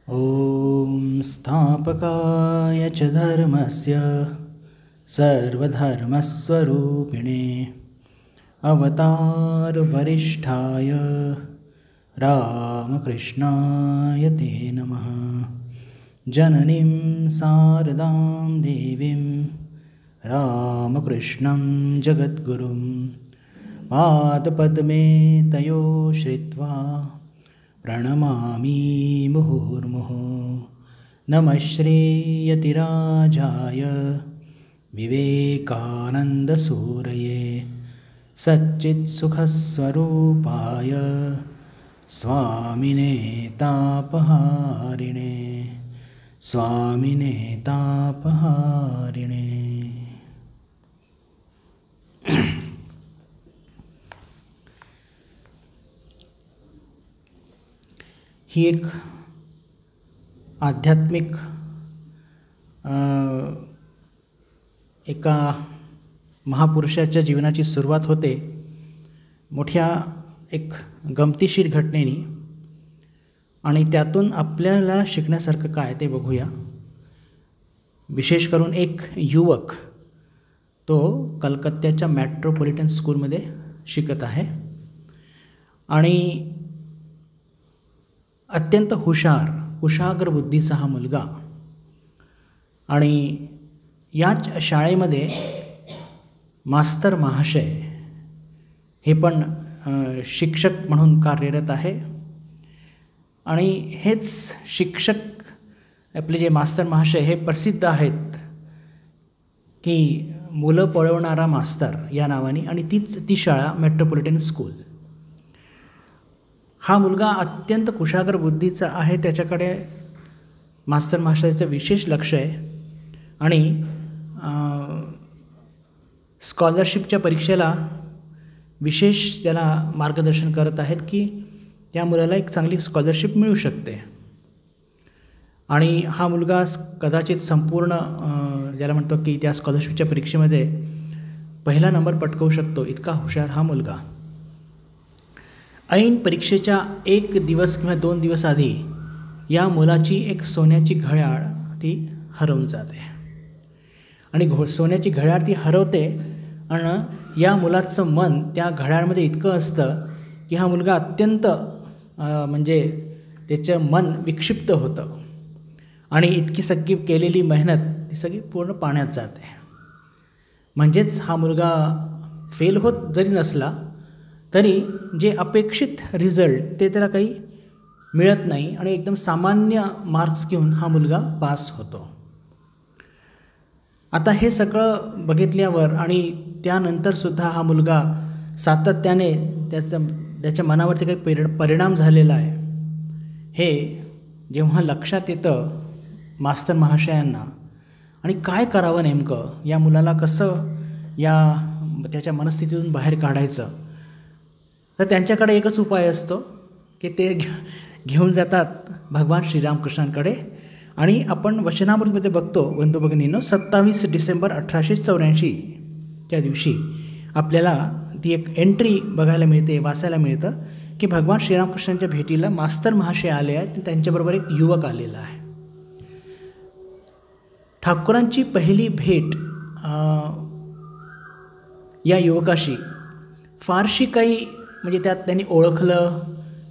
ॐ स्थापकाय च धर्मस्य सर्वधर्मस्वरूपिणे अवतारवरिष्ठाय रामकृष्णाय ते नमः। जननीं शारदां देवीं रामकृष्णं जगद्गुरुं पादपद्मे तयो श्रित्वा प्रणमामि मुहुर्मुहुः। नमः श्रीयतिराजाय विवेकानन्दसूरये सच्चित्सुखस्वरूपाय स्वामिने तापहारिणे स्वामिने तापहारिणे। ही एक आध्यात्मिक एका महापुरुषाच्या जीवनाची सुरुवात होते मोठ्या एक गमतीशीर घटनेने, आणि त्यातून आपल्याला शिकण्यासारखं काय ते बघूया। विशेष करून एक युवक तो कलकत्त्याच्या मेट्रोपॉलिटन स्कूलमध्ये शिकत आहे आणि अत्यंत कुशाग्र बुद्धीचा हा मुलगा, आणि याच शाळेमध्ये मास्तर महाशय हे पण शिक्षक म्हणून कार्यरत आहे। आणि हेच शिक्षक आपले जे मास्तर महाशय हे प्रसिद्ध आहेत की मुलं पळवणारा मास्तर या नावाने, आणि ती शाळा मेट्रोपॉलिटन स्कूल। हा मुलगा अत्यंत कुशाग्र बुद्धीचा आहे, त्याच्याकडे मास्तर महाशयाचं विशेष लक्ष आहे आणि स्कॉलरशिपच्या परीक्षेला विशेष त्याला मार्गदर्शन करत आहेत की त्या मुलाला एक चांगली स्कॉलरशिप मिळू शकते। आणि हा मुलगा कदाचित संपूर्ण ज्याला म्हणतो की त्या स्कॉलरशिपच्या परीक्षेमध्ये पहिला नंबर पटकावू शकतो, इतका हुशार हा मुलगा। ऐन परीक्षेच्या 1 दिवस किंवा 2 दिवस आधी या मुलाची एक सोन्याची घड्याळ ती हरवून जाते, आणि सोन्याची घड्याळ ती हरवते, आणि या मुलाचं मन त्या घड्याळमध्ये इतकं असतं की हा मुलगा अत्यंत म्हणजे त्याचं मन विक्षिप्त होतं, आणि इतकी सगळी केलेली मेहनत ती सगळी पूर्ण पाण्यात जाते। म्हणजेच हा मुलगा फेल होत जरी नसला तरी जे अपेक्षित रिझल्ट ते त्याला काही मिळत नाही, आणि एकदम सामान्य मार्क्स घेऊन हा मुलगा पास होतो। आता हे सगळं बघितल्यावर आणि त्यानंतरसुद्धा हा मुलगा सातत्याने त्याच्या मनावरती काही परिणाम झालेला आहे हे जेव्हा लक्षात येतं मास्तर महाशयांना, आणि काय करावं नेमकं, या मुलाला कसं त्याच्या मनस्थितीतून बाहेर काढायचं, तर त्यांच्याकडे एकच उपाय असतो की ते घेऊन जातात भगवान श्रीरामकृष्णांकडे। आणि आपण वचनामृतमध्ये बघतो बंधू भगिनींनो, 27 डिसेंबर 1884 त्या दिवशी आपल्याला ती एक एंट्री बघायला मिळते, वाचायला मिळतं की भगवान श्रीरामकृष्णांच्या भेटीला मास्तर महाशय आले आहेत, त्यांच्याबरोबर एक युवक आलेला आहे। ठाकूरांची पहिली भेट या युवकाशी फारशी काही म्हणजे त्यात त्यांनी ओळखलं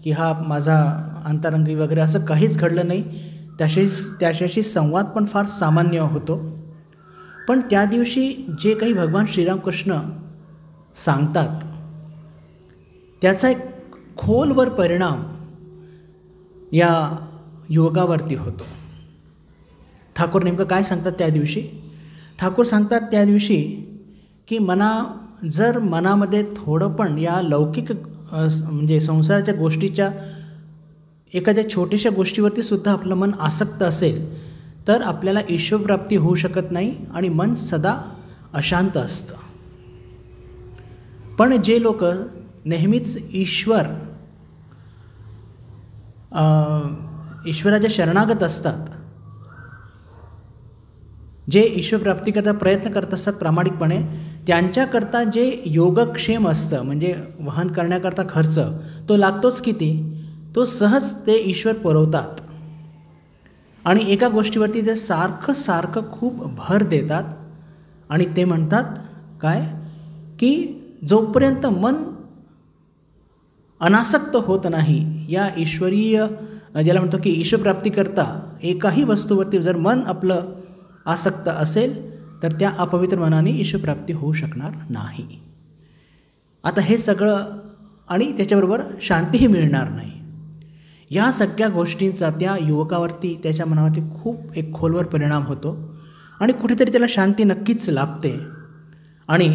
की हा माझा अंतरंगी वगैरे असं काहीच घडलं नाही, त्याच्याशी संवाद पण फार सामान्य होतो। पण त्या दिवशी जे काही भगवान श्रीरामकृष्ण सांगतात त्याचा एक खोलवर परिणाम या युवकावरती होतो। ठाकूर नेमकं काय सांगतात त्या दिवशी? ठाकूर सांगतात त्या दिवशी की जर मनामध्ये थोडं पण या लौकिक म्हणजे संसाराच्या गोष्टीच्या एखाद्या छोट्याशा गोष्टीवरती सुद्धा आपलं मन आसक्त असेल तर आपल्याला ईश्वरप्राप्ती होऊ शकत नाही, आणि मन सदा अशांत असतं। पण जे लोक नेहमीच ईश्वराच्या शरणागत असतात, जे ईश्वरप्राप्तीकरता प्रयत्न करत असतात प्रामाणिकपणे, त्यांच्याकरता जे योगक्षेम असतं म्हणजे वहन करण्याकरता खर्च तो लागतोच किती, तो सहज ते ईश्वर पुरवतात। आणि एका गोष्टीवरती ते सारखं सारखं खूप भर देतात आणि ते म्हणतात काय, की जोपर्यंत मन अनासक्त होत नाही या ईश्वरीय, ज्याला म्हणतो की ईश्वरप्राप्तीकरता एकाही वस्तूवरती जर मन आपलं आसक्त असेल तर त्या अपवित्र मनाने ईश्वरप्राप्ती होऊ शकणार नाही. आता हे सगळं आणि त्याच्याबरोबर शांतीही मिळणार नाही. या सगळ्या गोष्टींचा त्या युवकावरती, त्याच्या मनावरती खूप एक खोलवर परिणाम होतो आणि कुठेतरी त्याला शांती नक्कीच लाभते आणि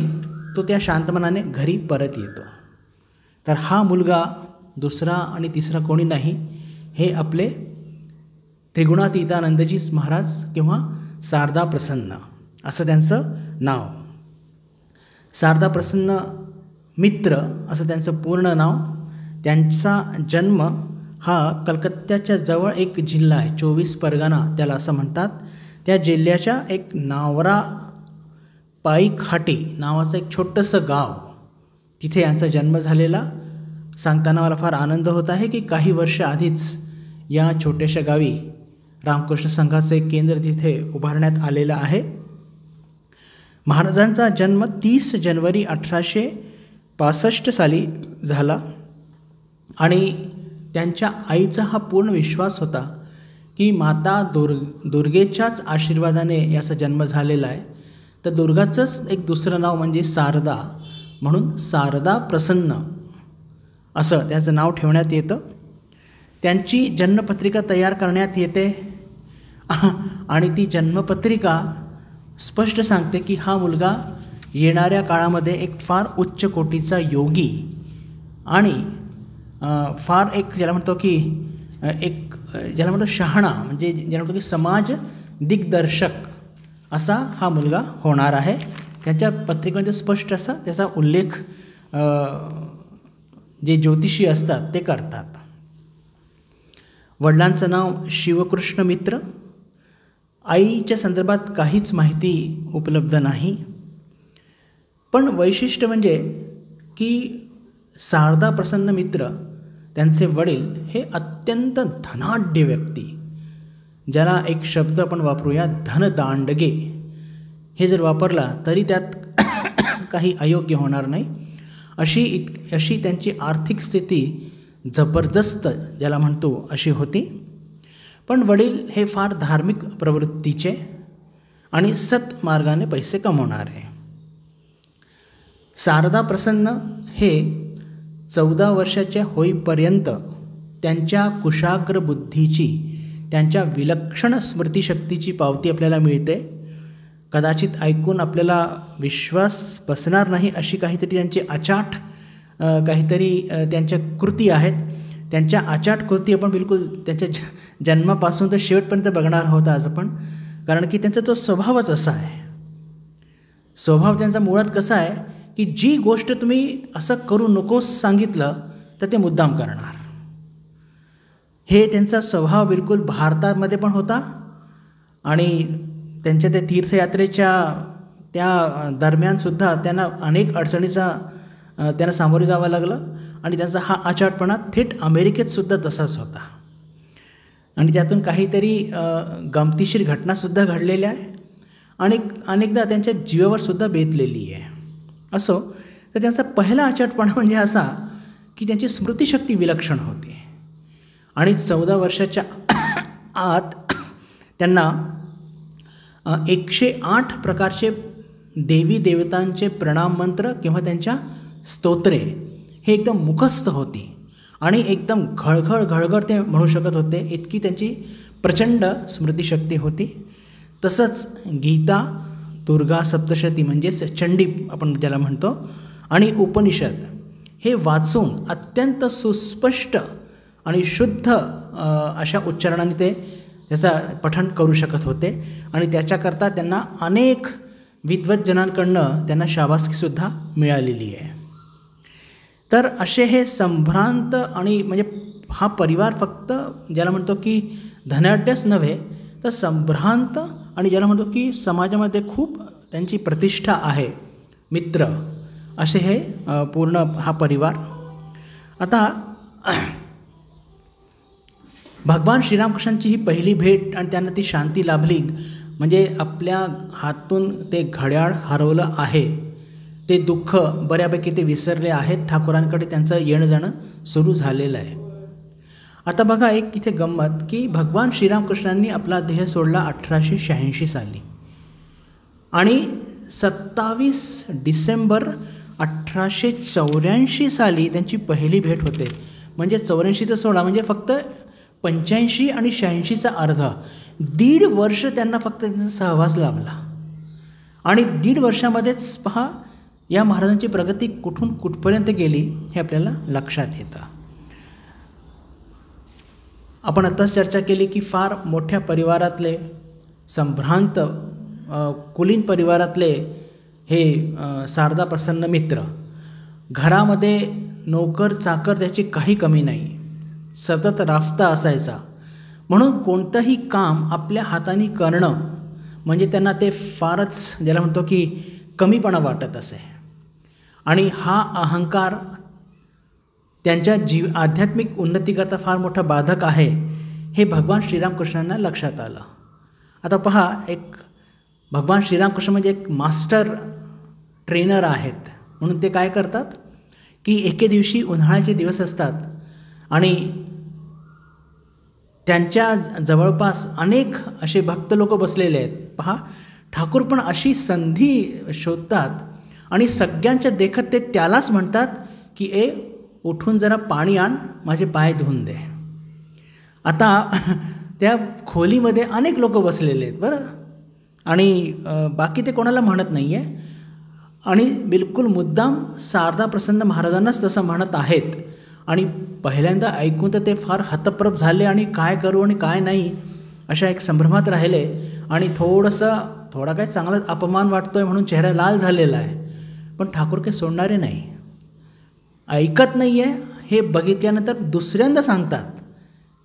तो त्या शांत मनाने घरी परत येतो. तर हा मुलगा दुसरा आणि तिसरा कोणी नाही, हे आपले त्रिगुणातीतानंदजी महाराज किंवा शारदा प्रसन्न असं त्यांचं नाव. शारदा प्रसन्न मित्र असं त्यांचं पूर्ण नाव. त्यांचा जन्म हा कलकत्त्याच्या जवळ एक जिल्हा आहे, 24 परगणा त्याला असं म्हणतात. त्या जिल्ह्याच्या एक नावरा पाईखाटी नावाचं एक छोटंसं गाव, तिथे यांचा जन्म झालेला. सांगताना मला फार आनंद होत आहे की काही वर्ष आधीच या छोट्याशा गावी रामकृष्ण संघाचं एक केंद्र तिथे उभारण्यात आलेलं आहे. महाराजांचा जन्म 30 जानेवारी 1865 साली झाला आणि त्यांच्या आईचा हा पूर्ण विश्वास होता की माता दुर्गेच्याच आशीर्वादाने याचा जन्म झालेला आहे. तर दुर्गाचंच एक दुसरं नाव म्हणजे शारदा, म्हणून शारदा प्रसन्न असं त्याचं नाव ठेवण्यात येतं. त्यांची जन्मपत्रिका तयार करण्यात येते आणि ती जन्मपत्रिका स्पष्ट सांगते की हा मुलगा येणाऱ्या काळामध्ये एक फार उच्च कोटीचा योगी आणि फार एक ज्याला म्हणतो की एक ज्याला म्हणतो शहाणा, म्हणजे ज्याला म्हणतो की समाज दिग्दर्शक असा हा मुलगा होणार आहे. त्याच्या पत्रिकेमध्ये स्पष्ट असा त्याचा उल्लेख जे ज्योतिषी असतात ते करतात. वडिलांचं नाव शिवकृष्ण मित्र. आईच्या संदर्भात काहीच माहिती उपलब्ध नाही, पण वैशिष्ट्य म्हणजे की शारदा प्रसन्न मित्र त्यांचे वडील हे अत्यंत धनाढ्य व्यक्ती, ज्याला एक शब्द आपण वापरूया धनदांडगे, हे जर वापरला तरी त्यात काही अयोग्य होणार नाही. अशी त्यांची आर्थिक स्थिती जबरदस्त ज्याला म्हणतो अशी होती. पण वडील हे फार धार्मिक प्रवृत्तीचे आणि सत्मार्गाने पैसे कमवणारे. शारदा प्रसन्न हे 14 वर्षाच्या होईपर्यंत त्यांच्या कुशाग्र बुद्धीची, त्यांच्या विलक्षण स्मृतिशक्तीची पावती आपल्याला मिळते. कदाचित ऐकून आपल्याला विश्वास बसणार नाही अशी काहीतरी त्यांची अचाट काहीतरी त्यांच्या कृती आहेत. त्यांच्या अचाट कृती आपण बिलकुल त्यांच्या जन्मापासून तर शेवटपर्यंत बघणार आहोत आज आपण, कारण की त्यांचा तो स्वभावच असा आहे. स्वभाव त्यांचा मुळात कसा आहे की जी गोष्ट तुम्ही असं करू नकोस सांगितलं तर ते मुद्दाम करणार. हे त्यांचा स्वभाव बिलकुल भारतामध्ये पण होता आणि त्यांच्या त्या तीर्थयात्रेच्या त्या दरम्यानसुद्धा त्यांना अनेक अडचणीचा त्यांना सामोरे जावं लागलं आणि त्यांचा हा अचाटपणा थेट अमेरिकेतसुद्धा तसाच होता. आणि त्यातून काहीतरी गमतीशीर घटनासुद्धा घडलेल्या आहे आणि अनेकदा त्यांच्या जीवावरसुद्धा बेतलेली आहे. असो, तर त्यांचा पहिला अचाटपणा म्हणजे असा की त्यांची स्मृतिशक्ती विलक्षण होती आणि 14 वर्षाच्या आत त्यांना 108 प्रकारचे देवी देवतांचे प्रणाम मंत्र किंवा त्यांच्या स्तोत्रे हे एकदम मुखस्थ होती आणि एकदम घळघळ ते म्हणू शकत होते, इतकी त्यांची प्रचंड स्मृतिशक्ती होती. तसंच गीता, दुर्गा सप्तशती म्हणजेच चंडी आपण ज्याला म्हणतो आणि उपनिषद हे वाचून अत्यंत सुस्पष्ट आणि शुद्ध अशा उच्चारणाने ते त्याचा पठण करू शकत होते आणि त्याच्याकरता त्यांना अनेक विद्वज्जनांकडनं त्यांना शाबासकीसुद्धा मिळालेली आहे. तर असे हे संभ्रांत आणि म्हणजे हा परिवार फक्त ज्याला म्हणतो की धनाढ्यच नव्हे तर संभ्रांत आणि ज्याला म्हणतो की समाजामध्ये खूप त्यांची प्रतिष्ठा आहे, मित्र असे हे पूर्ण हा परिवार. आता भगवान श्रीरामकृष्णांची ही पहिली भेट आणि त्यांना ती शांती लाभली, म्हणजे आपल्या हातून ते घड्याळ हरवलं आहे, ते दुःख बऱ्यापैकी ते विसरले आहेत, ठाकूरांकडे त्यांचं येणं जाणं सुरू झालेलं आहे. आता बघा एक इथे गंमत, की भगवान श्रीरामकृष्णांनी आपला देह सोडला 1886 साली आणि 27 डिसेंबर 1884 साली त्यांची पहिली भेट होते. म्हणजे 84 तर सोडा, म्हणजे फक्त 85 आणि 86चा अर्धा 1.5 वर्ष त्यांना फक्त त्यांचा सहवास लाभला. आणि 1.5 वर्षामध्येच पहा या महाराजांची प्रगती कुठून कुठपर्यंत गेली हे आपल्याला लक्षात येतं. आपण आत्ताच चर्चा केली की फार मोठ्या परिवारातले, संभ्रांत कुलीन परिवारातले हे शारदा प्रसन्न मित्र, घरामध्ये नोकर चाकर त्याची काही कमी नाही, सतत राफ्ता असायचा. म्हणून कोणतंही काम आपल्या हाताने करणं म्हणजे त्यांना ते फारच, ज्याला म्हणतो की कमीपणा वाटत असे. आणि हा अहंकार त्यांच्या आध्यात्मिक उन्नतीकरता फार मोठा बाधक आहे हे भगवान श्रीरामकृष्णांना लक्षात आलं. आता पहा, एक भगवान श्रीरामकृष्ण म्हणजे एक मास्टर ट्रेनर आहेत. म्हणून ते काय करतात की एके दिवशी उन्हाळ्याचे दिवस असतात आणि त्यांच्या जवळपास अनेक असे भक्त लोक बसलेले आहेत. पहा, ठाकूर पण अशी संधी शोधतात आणि सगळ्यांच्या देखत ते त्यालाच म्हणतात की उठून जरा पाणी आण, माझे पाय धुवून दे. आता त्या खोलीमध्ये अनेक लोक बसलेले आहेत बरं, आणि बाकी ते कोणाला म्हणत नाही आहे, आणि बिलकुल मुद्दाम शारदा प्रसन्न महाराजांनाच तसं म्हणत आहेत. आणि पहिल्यांदा ऐकून तर ते फार हतप्रभ झाले आणि काय करू आणि काय नाही अशा एक संभ्रमात राहिले. आणि थोडा काय चांगलाच अपमान वाटतो आहे म्हणून चेहरा लाल झालेला आहे. पण ठाकूर काही सोडणारे नाही, ऐकत नाही आहे. हे बघितल्यानंतर दुसऱ्यांदा सांगतात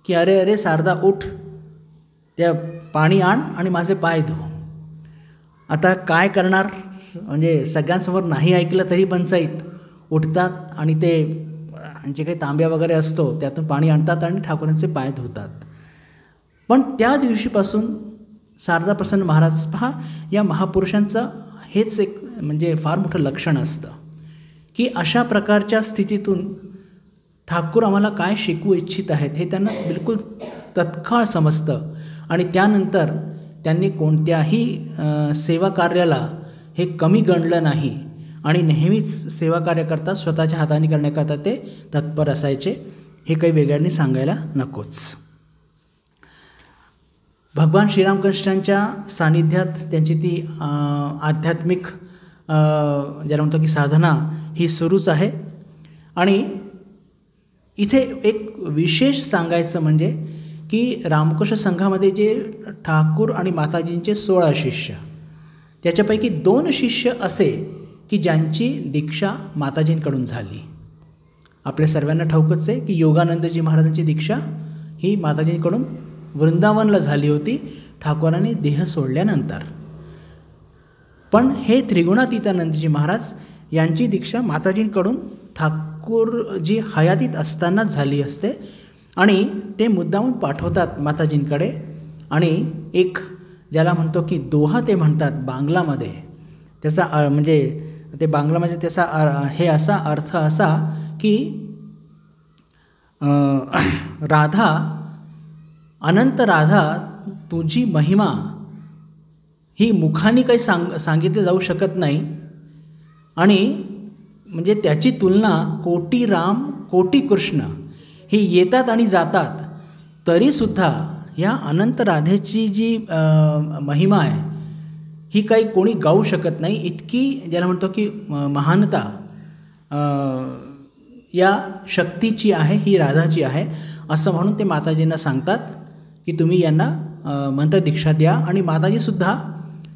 की अरे शारदा उठ, त्या पाणी आण आणि माझे पाय धु. आता काय करणार, म्हणजे सगळ्यांसमोर नाही ऐकलं तरी पंचायत. उठतात आणि ते जे काही तांब्या वगैरे असतो त्यातून पाणी आणतात आणि ठाकूरांचे पाय धुतात. पण त्या दिवशीपासून शारदा प्रसन्न महाराज, पहा या महापुरुषांचं हेच एक म्हणजे फार मोठं लक्षण असतं की अशा प्रकारच्या स्थितीतून ठाकूर आम्हाला काय शिकवू इच्छित आहेत हे त्यांना बिलकुल तत्काळ समजतं. आणि त्यानंतर त्यांनी कोणत्याही सेवा कार्याला हे कमी गणलं नाही आणि नेहमीच सेवा कार्य करता स्वतःच्या हाताने करण्याकरता ते तत्पर असायचे. हे काही वेगळ्यांनी सांगायला नकोच. भगवान श्रीरामकृष्णांच्या सानिध्यात त्यांची ती आध्यात्मिक ज्याला म्हणतो की साधना ही सुरूच आहे. आणि इथे एक विशेष सांगायचं म्हणजे की रामकृष्ण संघामध्ये जे ठाकूर आणि माताजींचे 16 शिष्य, त्याच्यापैकी 2 शिष्य असे की ज्यांची दीक्षा माताजींकडून झाली. आपल्या सर्वांना ठाऊकच आहे की योगानंदजी महाराजांची दीक्षा ही माताजींकडून वृंदावनला झाली होती ठाकूरांनी देह सोडल्यानंतर. पण हे त्रिगुणातीतानंदजी महाराज यांची दीक्षा माताजींकडून ठाकूरजी हयातीत असतानाच झाली असते. आणि ते मुद्दामून पाठवतात माताजींकडे. आणि एक ज्याला म्हणतो की दोहा ते म्हणतात बांगलामध्ये, त्याचा म्हणजे ते बांगलामध्ये त्याचा हे असा अर्थ असा की राधा, अनंत राधा तुझी महिमा ही मुखाने काही सांगितली जाऊ शकत नाही. आणि म्हणजे त्याची तुलना कोटी राम कोटी कृष्ण हे येतात आणि जातात तरीसुद्धा या अनंत राधेची जी महिमा आहे ही काही कोणी गाऊ शकत नाही. इतकी ज्याला म्हणतो की महानता या शक्तीची आहे, ही राधाची आहे असं म्हणून ते माताजींना सांगतात की तुम्ही यांना मंत्र दीक्षा द्या. आणि माताजीसुद्धा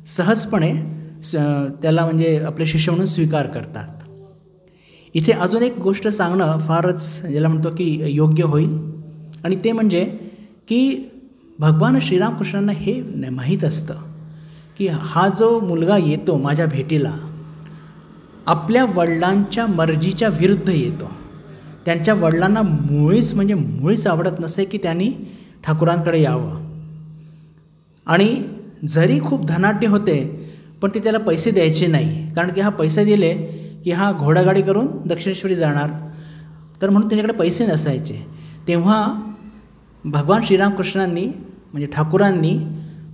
सहजपणे त्याला म्हणजे आपले शिष्य म्हणून स्वीकार करतात. इथे अजून एक गोष्ट सांगणं फारच ज्याला म्हणतो की योग्य होईल, आणि ते म्हणजे की भगवान श्रीरामकृष्णांना हे माहीत असतं की हा जो मुलगा येतो माझ्या भेटीला आपल्या वडिलांच्या मर्जीच्या विरुद्ध येतो. त्यांच्या वडिलांना मुळीच आवडत नसे की त्यांनी ठाकूरांकडे यावं. आणि जरी खूप धनाढ्य होते पण ते त्याला पैसे द्यायचे नाही, कारण की हा पैसे दिले की हा घोडागाडी करून दक्षिणेश्वरी जाणार, तर म्हणून त्याच्याकडे पैसे नसायचे. तेव्हा भगवान श्रीरामकृष्णांनी म्हणजे ठाकूरांनी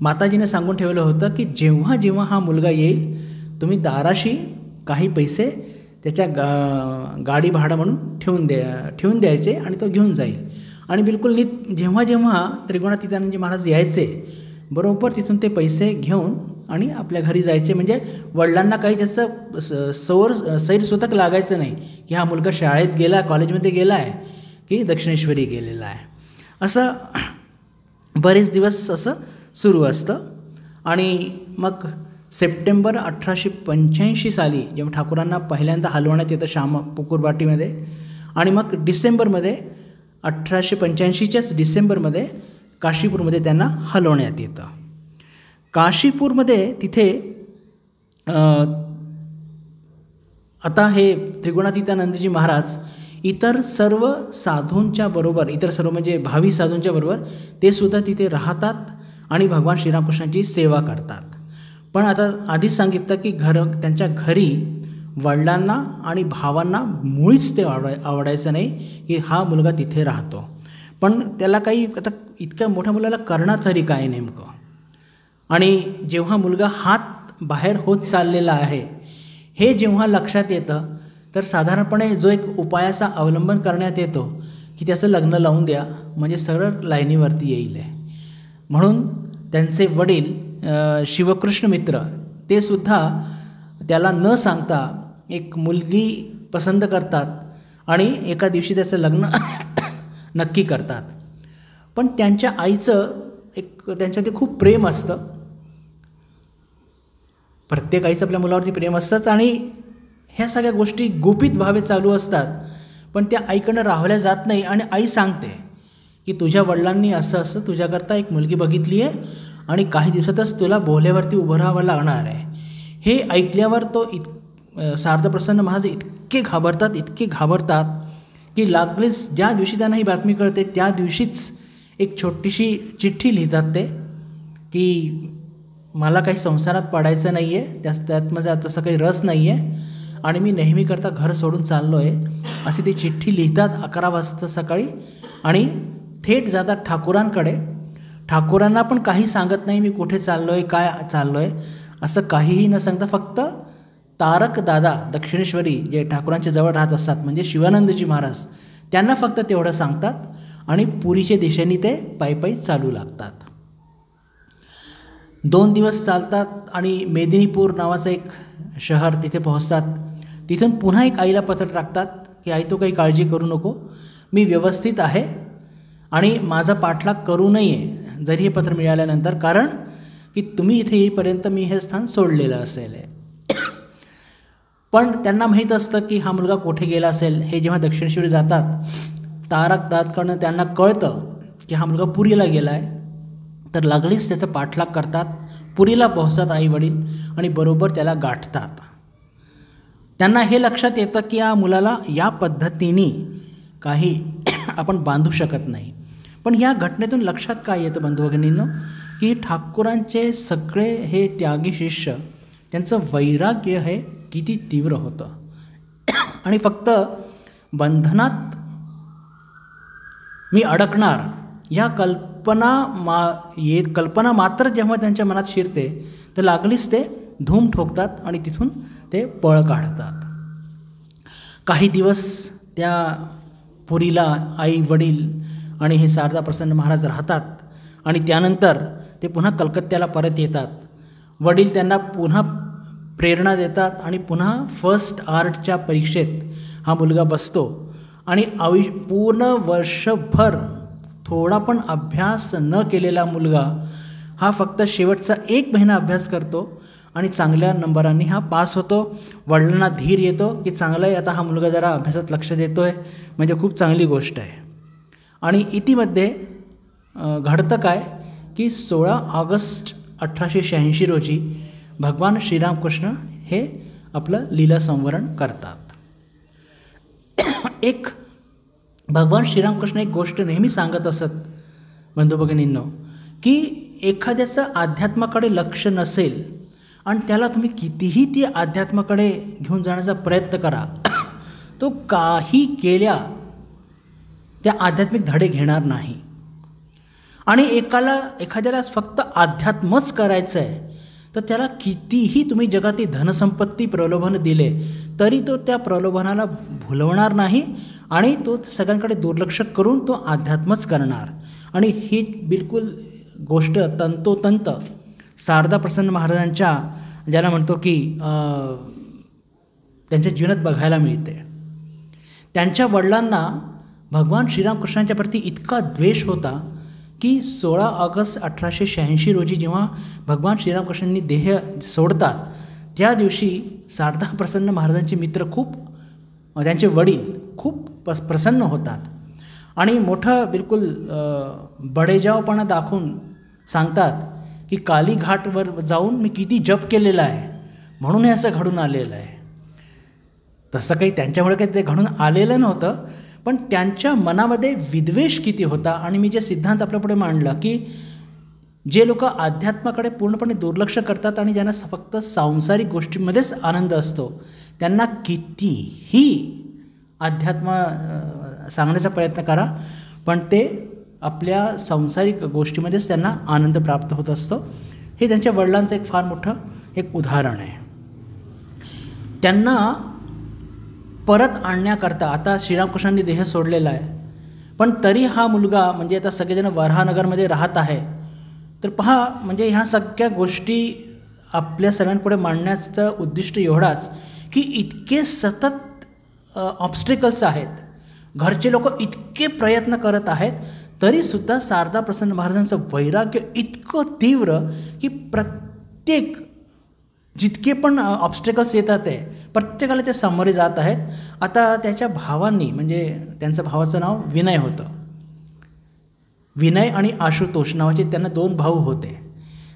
माताजीने सांगून ठेवलं होतं की जेव्हा जेव्हा हा मुलगा येईल तुम्ही दाराशी काही पैसे त्याच्या गाडी भाडं म्हणून ठेवून द्यायचे आणि तो घेऊन जाईल. आणि बिलकुल जेव्हा जेव्हा त्रिगुणातीतानंदजी महाराज यायचे बरोबर तिथून ते पैसे घेऊन आणि आपल्या घरी जायचे. म्हणजे वडिलांना काही त्याचं सैरसुतक लागायचं नाही की हा मुलगा शाळेत गेला, कॉलेजमध्ये गेला आहे की दक्षिणेश्वरी गेलेला आहे. असं बरेच दिवस असं सुरू असतं. आणि मग सप्टेंबर 1885 साली जेव्हा ठाकूरांना पहिल्यांदा हलवण्यात येतं पुकुरबाटीमध्ये, आणि मग डिसेंबरमध्ये 1885च्याच डिसेंबरमध्ये काशीपूरमध्ये त्यांना हलवण्यात येतं. काशीपूरमध्ये तिथे आता हे त्रिगुणातीतानंदजी महाराज इतर सर्व साधूंच्या बरोबर, इतर सर्व म्हणजे भावी साधूंच्या बरोबर ते सुद्धा तिथे राहतात आणि भगवान श्रीरामकृष्णांची सेवा करतात. पण आता आधीच सांगितलं की त्यांच्या घरी वडिलांना आणि भावांना मुळीच ते आवडायचं नाही की हा मुलगा तिथे राहतो. पण त्याला काही आता इतक्या मोठ्या मुलाला करणार तरी काय नेमकं. आणि जेव्हा मुलगा हात बाहेर होत चाललेला आहे हे जेव्हा लक्षात येतं तर साधारणपणे जो एक उपायाचा अवलंबन करण्यात येतो की त्याचं लग्न लावून द्या म्हणजे सरळ लाईनीवरती येईल. म्हणून त्यांचे वडील शिवकृष्ण मित्र ते सुद्धा त्याला न सांगता एक मुलगी पसंत करतात आणि एका दिवशी त्याचं लग्न नक्की करतात. पण त्यांच्या आईचं त्यांच्या ते खूप प्रेम असतं. प्रत्येक आईचं आपल्या मुलावरती प्रेम असतंच आणि ह्या सगळ्या गोष्टी गुपित भावे चालू असतात. पण त्या आईकडनं राहवल्या जात नाही आणि आई सांगते की तुझ्या वडिलांनी असं तुझ्याकरता एक मुलगी बघितली आहे आणि काही दिवसातच तुला बोहल्यावरती उभं राहावं लागणार आहे. हे ऐकल्यावर तो शारदाप्रसन्न महाराज इतके घाबरतात की लागलीच ज्या दिवशी त्यांना ही बातमी कळते त्या दिवशीच एक छोटीशी चिठ्ठी लिहितात ते की मला काही संसारात पडायचं नाही आहे, त्यात माझा तसं काही रस नाही आहे आणि मी नेहमीकरता घर सोडून चाललो आहे, अशी ती चिठ्ठी लिहितात 11 वाजता सकाळी आणि थेट जातात ठाकूरांकडे. ठाकूरांना पण काही सांगत नाही मी कुठे चाललो आहे, काय चाललो आहे, असं काहीही न सांगता फक्त तारक दादा दक्षिणेश्वरी जे ठाकूरांच्या जवळ राहत असतात म्हणजे शिवानंदजी महाराज त्यांना फक्त तेवढं सांगतात आणि पुरीच्या दिशेने ते पायी चालू लागतात. 2 दिवस चालतात आणि मेदिनीपूर नावाचं एक शहर तिथे पोहोचतात. तिथून पुन्हा एक आईला पत्र टाकतात की आई तू काही काळजी करू नको, मी व्यवस्थित आहे आणि माझा पाठलाग करू नये जरी हे पत्र मिळाल्यानंतर, कारण की तुम्ही इथे येईपर्यंत मी हे स्थान सोडलेलं असेल. पण त्यांना माहीत असतं की हा मुलगा कुठे गेला असेल. हे जेव्हा दक्षिणेश्वरी जातात तारक दादाकडनं त्यांना कळतं की हा मुलगा पुरीला गेला आहे, तर लागलीच त्याचा पाठलाग करतात. पुरीला पोहोचतात आई वडील आणि बरोबर त्याला गाठतात. त्यांना हे लक्षात येतं की या मुलाला या पद्धतीने काही आपण बांधू शकत नाही. पण या घटनेतून लक्षात काय येतं बंधू भगिनींनो की ठाकूरांचे सगळे हे त्यागी शिष्य त्यांचं वैराग्य हे किती तीव्र होतं आणि फक्त बंधनात मी अडकणार या कल्पना मात्र जेव्हा त्यांच्या मनात शिरते तर लागलीच ते धूम ठोकतात आणि तिथून ते पळ काढतात. काही दिवस त्या पुरीला आई वडील आणि हे शारदाप्रसन्न महाराज राहतात आणि त्यानंतर ते पुन्हा कलकत्त्याला परत येतात. वडील त्यांना पुन्हा प्रेरणा देतात आणि पुन्हा फर्स्ट आर्टच्या परीक्षेत हा मुलगा बसतो आणि पूर्ण वर्षभर थोडा पण अभ्यास न केलेला मुलगा हा फक्त शेवटचा 1 महिना अभ्यास करतो आणि चांगल्या नंबरांनी हा पास होतो. वडिलांना धीर येतो की चांगलं आहे, आता हा मुलगा जरा अभ्यासात लक्ष देतो आहे म्हणजे खूप चांगली गोष्ट आहे. आणि इतिमध्ये घडतं काय की 16 ऑगस्ट 1886 रोजी भगवान श्रीरामकृष्ण हे आपलं लीला संवरण करतात. एक भगवान श्रीरामकृष्ण एक गोष्ट नेहमी सांगत असत बंधू भगिनींनो, की एखाद्याचं अध्यात्माकडे लक्ष नसेल आणि त्याला तुम्ही कितीही ती अध्यात्माकडे घेऊन जाण्याचा प्रयत्न करा, तो काही केल्या त्या आध्यात्मिक धडे घेणार नाही. आणि एखाद्याला फक्त अध्यात्मच करायचं आहे तर त्याला कितीही तुम्ही जगातील धनसंपत्ती प्रलोभन दिले तरी तो त्या प्रलोभनाला भुलवणार नाही आणि तो सगळ्यांकडे दुर्लक्ष करून तो अध्यात्मच करणार. आणि ही बिलकुल गोष्ट तंतोतंत शारदा प्रसन्न महाराजांच्या, ज्याला म्हणतो की त्यांच्या जीवनात बघायला मिळते. त्यांच्या वडिलांना भगवान श्रीरामकृष्णांच्या प्रती इतका द्वेष होता की 16 ऑगस्ट 1886 रोजी जेव्हा भगवान श्रीरामकृष्णांनी देह सोडतात त्या दिवशी शारदा प्रसन्न महाराजांचे मित्र त्यांचे वडील खूप प्रसन्न होतात आणि मोठं बिलकुल बडेजावपणा दाखवून सांगतात की काली घाटवर जाऊन मी किती जप केलेला आहे म्हणून हे असं घडून आलेलं आहे. तसं काही त्यांच्यामुळे काही ते घडून आलेलं नव्हतं, पण त्यांच्या मनामध्ये विद्वेष किती होता. आणि मी जे सिद्धांत आपल्यापुढे मांडला की जे लोक अध्यात्माकडे पूर्णपणे दुर्लक्ष करतात आणि ज्यांना फक्त सांसारिक गोष्टींमध्येच आनंद असतो त्यांना कितीही अध्यात्म सांगण्याचा प्रयत्न करा पण ते आपल्या सांसारिक गोष्टीमध्येच त्यांना आनंद प्राप्त होत असतो. हे त्यांच्या वडिलांचं एक फार मोठं एक उदाहरण आहे. त्यांना परत आणण्याकरता आता श्रीरामकृष्णांनी देह सोडलेला आहे, पण तरी हा मुलगा म्हणजे आता सगळेजण वऱ्हानगरमध्ये राहत आहे. तर पहा, म्हणजे ह्या सगळ्या गोष्टी आपल्या सगळ्यांपुढे मांडण्याचा उद्दिष्ट एवढाच की इतके सतत ऑब्स्टेकल्स आहेत, घरचे लोक इतके प्रयत्न करत आहेत, तरीसुद्धा शारदा प्रसन्न महाराजांचं वैराग्य इतकं तीव्र की प्रत्येक जितके पण ऑब्स्टेकल्स येतात आहे प्रत्येकाला ते सामोरे जात आहेत. आता त्याच्या भावांनी, म्हणजे त्यांच्या भावाचं नाव विनय होतं, विनय आणि आशुतोष नावाचे त्यांना 2 भाऊ होते.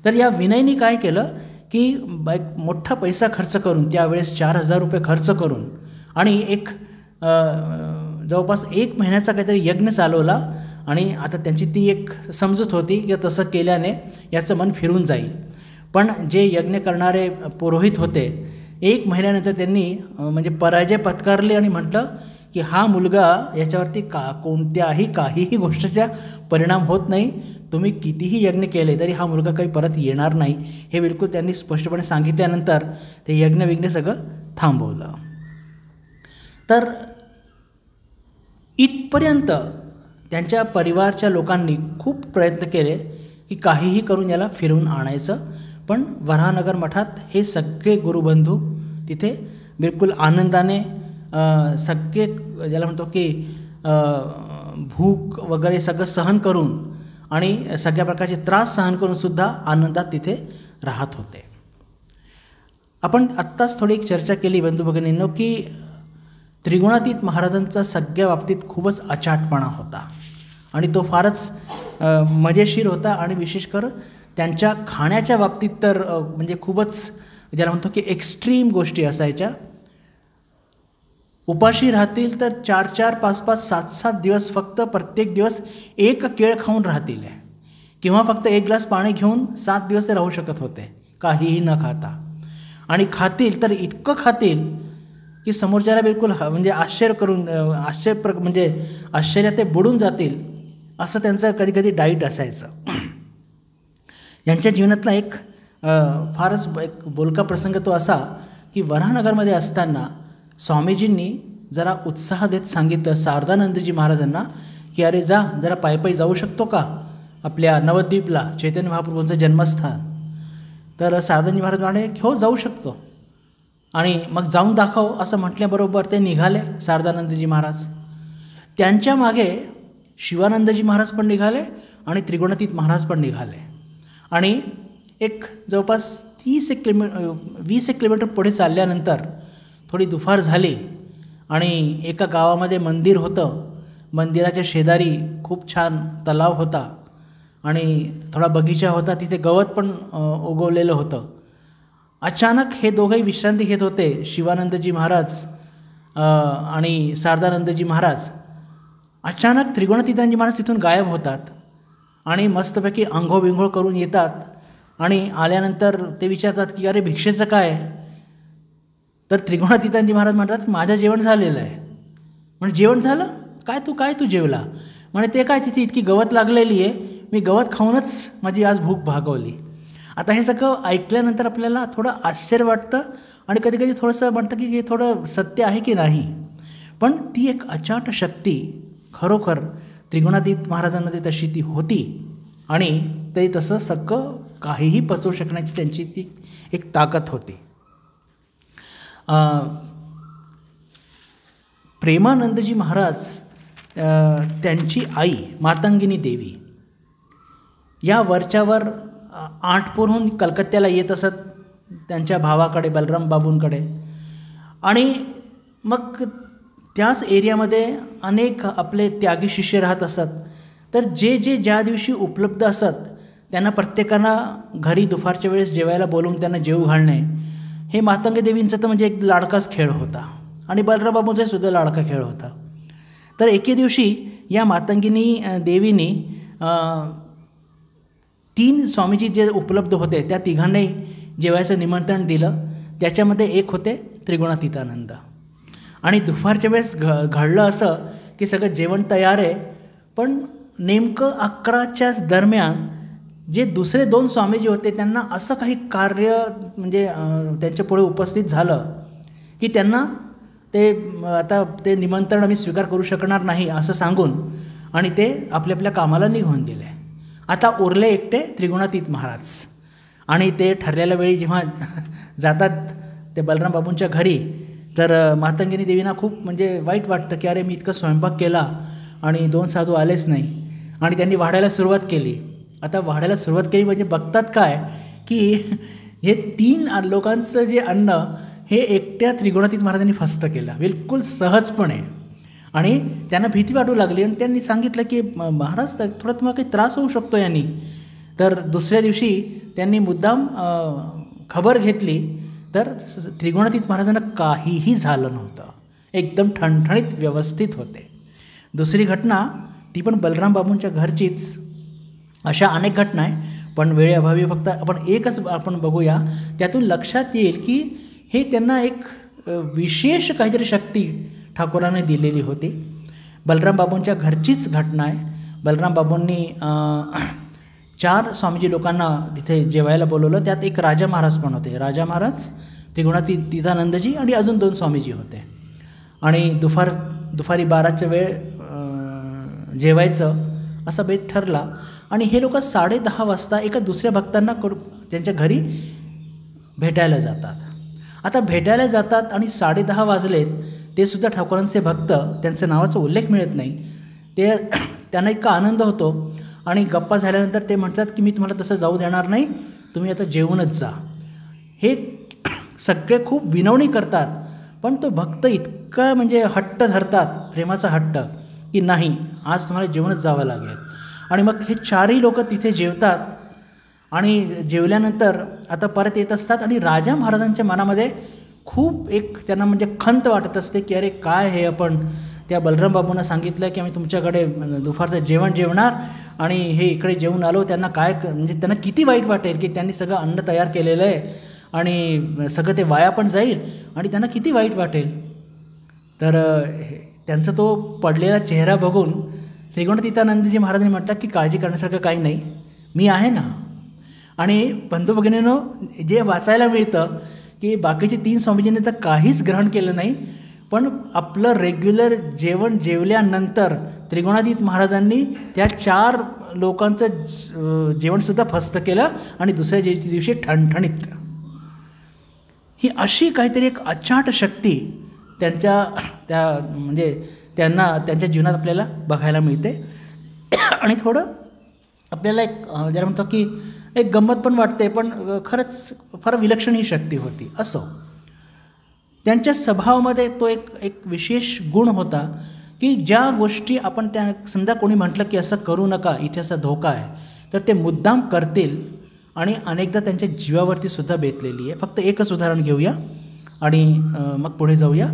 तर या विनयनी काय केलं की एक मोठा पैसा खर्च करून, त्यावेळेस 4000 रुपये खर्च करून आणि एक जवळपास 1 महिन्याचा काहीतरी यज्ञ चालवला. आणि आता त्यांची ती एक समजूत होती की तसं केल्याने याचं मन फिरून जाईल. पण जे यज्ञ करणारे पुरोहित होते 1 महिन्यानंतर त्यांनी म्हणजे पराजय पत्कारले आणि म्हटलं की हा मुलगा याच्यावरती काहीही गोष्टीचा परिणाम होत नाही, तुम्ही कितीही यज्ञ केले तरी हा मुलगा काही परत येणार नाही. हे बिलकुल त्यांनी स्पष्टपणे सांगितल्यानंतर ते यज्ञ सगळं थांबवलं. तर इथपर्यंत त्यांच्या परिवारच्या लोकांनी खूप प्रयत्न केले की काहीही करून याला फिरवून आणायचं. पण वऱ्हानगर मठात हे सगळे गुरुबंधू तिथे बिलकुल आनंदाने सगळे, ज्याला म्हणतो की भूक वगैरे सगळं सहन करून आणि सगळ्या प्रकारचे त्रास सहन करूनसुद्धा आनंदात तिथे राहत होते. आपण आत्ताच थोडी एक चर्चा केली बंधू भगिनींनो की त्रिगुणातीत महाराजांचा सगळ्या बाबतीत खूपच अचाटपणा होता आणि तो फारच मजेशीर होता. आणि विशेष कर त्यांच्या खाण्याच्या बाबतीत तर म्हणजे खूपच, ज्याला म्हणतो की एक्स्ट्रीम गोष्टी असायच्या. उपाशी राहतील तर 4-4, 5-5, 7-7 दिवस फक्त प्रत्येक दिवस एक केळ खाऊन राहतील किंवा फक्त 1 ग्लास पाणी घेऊन 7 दिवस ते राहू शकत होते काहीही न खाता. आणि खातील तर इतकं खातील की समोरच्याला बिलकुल म्हणजे आश्चर्यात ते बुडून जातील असं त्यांचं कधीकधी डाईट असायचं. यांच्या जीवनातला एक फारच एक बोलका प्रसंग तो असा की वऱ्हानगरमध्ये असताना स्वामीजींनी जरा उत्साह देत सांगितलं शारदानंदजी महाराजांना की अरे जा, जरा पायी जाऊ शकतो का आपल्या नवद्वीपला, चैतन्य महाप्रभूंचं जन्मस्थान. तर शारदाजी महाराज म्हणाले हो जाऊ शकतो. आणि मग जाऊन दाखव असं म्हटल्याबरोबर ते निघाले शारदानंदजी महाराज. त्यांच्या मागे शिवानंदजी महाराज पण निघाले आणि त्रिगुणातीत महाराज पण निघाले. आणि एक जवळपास 20 किलोमीटर पुढे चालल्यानंतर थोडी दुपार झाली आणि एका गावामध्ये मंदिर होतं. मंदिराच्या शेजारी खूप छान तलाव होता आणि थोडा बगीचा होता, तिथे गवत पण उगवलेलं होतं. अचानक हे दोघंही विश्रांती घेत होते, शिवानंदजी महाराज आणि शारदानंदजी महाराज. अचानक त्रिगुणातीतांजी महाराज तिथून गायब होतात आणि मस्तपैकी आंघोळ बिंघोळ करून येतात आणि आल्यानंतर ते विचारतात की अरे भिक्षेचं काय. तर त्रिगुणातीतानंदजी महाराज म्हणतात माझं जेवण झालेलं आहे. म्हणजे जेवण झालं काय तू जेवला. म्हणे ते काय तिथे इतकी गवत लागलेली आहे, मी गवत खाऊनच माझी आज भूक भागवली. आता हे सगळं ऐकल्यानंतर आपल्याला थोडं आश्चर्य वाटतं आणि कधी कधी थोडंसं म्हणतं की हे थोडं सत्य आहे की नाही. पण ती एक अचाट शक्ती खरोखर त्रिगुणातीत महाराजांमध्ये तशी ती होती आणि ते तसं सगळं काहीही पचवू शकण्याची त्यांची ती एक ताकद होती. प्रेमानंदजी महाराज त्यांची आई मातंगिनी देवी या वरच्यावर आठपूरहून कलकत्त्याला येत असत त्यांच्या भावाकडे बलराम बाबूंकडे. आणि मग त्याच एरियामध्ये अनेक आपले त्यागी शिष्य राहत असत. तर जे ज्या दिवशी उपलब्ध असत त्यांना प्रत्येकांना घरी दुपारच्या वेळेस जेवायला बोलवून त्यांना जेवू घालणे हे मातंगी देवींचा तर म्हणजे एक लाडकाच खेळ होता आणि बलराम बाबूंचा सुद्धा लाडका खेळ होता. तर एके दिवशी या मातंगिनी देवीनी 3 स्वामीजी जे उपलब्ध होते त्या तिघांनाही जेवायचं निमंत्रण दिलं. त्याच्यामध्ये एक होते त्रिगुणातीतानंद. आणि दुपारच्या वेळेस घडलं असं की सगळं जेवण तयार आहे, पण नेमकं 11च्या दरम्यान जे दुसरे 2 स्वामीजी होते त्यांना असं काही कार्य म्हणजे त्यांच्या पुढे उपस्थित झालं की त्यांना आता ते निमंत्रण आम्ही स्वीकार करू शकणार नाही असं सांगून आणि ते आपल्या कामाला निघून गेले. आता उरले एकटे त्रिगुणातीत महाराज आणि ते ठरलेल्या वेळी जेव्हा जातात ते बलराम बाबूंच्या घरी तर मातंगिनी देवींना खूप म्हणजे वाईट वाटतं की अरे मी इतकं स्वयंपाक केला आणि 2 साधू आलेच नाही. आणि त्यांनी वाढायला सुरुवात केली. आता वाढायला सुरुवात केली म्हणजे बघतात काय की हे 3 लोकांचं जे अन्न हे एकट्या त्रिगुणातीत महाराजांनी फस्त केलं बिलकुल सहजपणे. आणि त्यांना भीती वाटू लागली आणि त्यांनी सांगितलं की महाराज थोडा तुम्हाला काही त्रास होऊ शकतो यांनी. तर दुसऱ्या दिवशी त्यांनी मुद्दाम खबर घेतली तर त्रिगुणातीत महाराजांना काहीही झालं नव्हतं, एकदम ठणठणीत व्यवस्थित होते. दुसरी घटना ती पण बलराम बाबूंच्या घरचीच. अशा अनेक घटना आहे पण वेळेअभावी फक्त आपण एकच आपण बघूया. त्यातून लक्षात येईल की हे त्यांना एक विशेष काहीतरी शक्ती ठाकूरांनी दिलेली होती. बलराम बाबूंच्या घरचीच घटना आहे. बलराम बाबूंनी 4 स्वामीजी लोकांना तिथे जेवायला बोलवलं. त्यात एक राजा महाराज पण होते. राजा महाराज, त्रिगुणातीतानंदजी आणि अजून 2 स्वामीजी होते. आणि दुपारी 12च्या वेळ जेवायचं असा बेत ठरला आणि हे लोक 10:30 वाजता एका दुसऱ्या भक्तांना त्यांच्या घरी भेटायला जातात. आता भेटायला जातात आणि 10:30 वाजलेत. ते सुद्धा ठाकूरांचे भक्त, त्यांच्या नावाचा उल्लेख मिळत नाही. त्यांना इतका आनंद होतो आणि गप्पा झाल्यानंतर ते म्हणतात की मी तुम्हाला तसं जाऊ देणार नाही, तुम्ही आता जेवूनच जा. हे सगळे खूप विनवणी करतात पण तो भक्त इतका म्हणजे हट्ट धरतात, प्रेमाचा हट्ट, की नाही आज तुम्हाला जेवणच जावं लागेल. आणि मग हे 4ही लोक तिथे जेवतात आणि जेवल्यानंतर आता परत येत असतात आणि राजा महाराजांच्या मनामध्ये खूप एक त्यांना म्हणजे खंत वाटत असते की अरे काय हे आपण त्या बलराम बाबूंना सांगितलं की आम्ही तुमच्याकडे दुपारचं जेवणार आणि हे इकडे जेवून आलो. त्यांना काय म्हणजे त्यांना किती वाईट वाटेल की त्यांनी सगळं अन्न तयार केलेलं आहे आणि सगळं ते वाया पण जाईल आणि त्यांना किती वाईट वाटेल. तर त्यांचा तो पडलेला चेहरा बघून त्रिगुणातीतानंदजी महाराजांनी म्हटलं की काळजी करण्यासारखं काही नाही, मी आहे ना. आणि बंधू भगिनींनो, जे वाचायला मिळतं की बाकीचे 3 स्वामीजींनी तर काहीच ग्रहण केलं नाही, पण आपलं रेग्युलर जेवण जेवल्यानंतर त्रिगुणातीत महाराजांनी त्या 4 लोकांचं जेवणसुद्धा फस्त केलं आणि दुसऱ्या दिवशी ठणठणीत. ही अशी काहीतरी एक अचाट शक्ती त्या म्हणजे त्यांना त्यांच्या जीवनात आपल्याला बघायला मिळते. आणि थोडं आपल्याला एक ज्याला म्हणतो की एक गंमत पण वाटते, पण खरंच फार विलक्षण ही शक्ती होती. असो, त्यांच्या स्वभावामध्ये तो एक विशेष गुण होता की ज्या गोष्टी आपण त्या समजा कोणी म्हटलं की असं करू नका, इथे असा धोका आहे, तर ते मुद्दाम करतील आणि अनेकदा त्यांच्या जीवावरती सुद्धा बेतलेली आहे. फक्त एकच उदाहरण घेऊया आणि मग पुढे जाऊया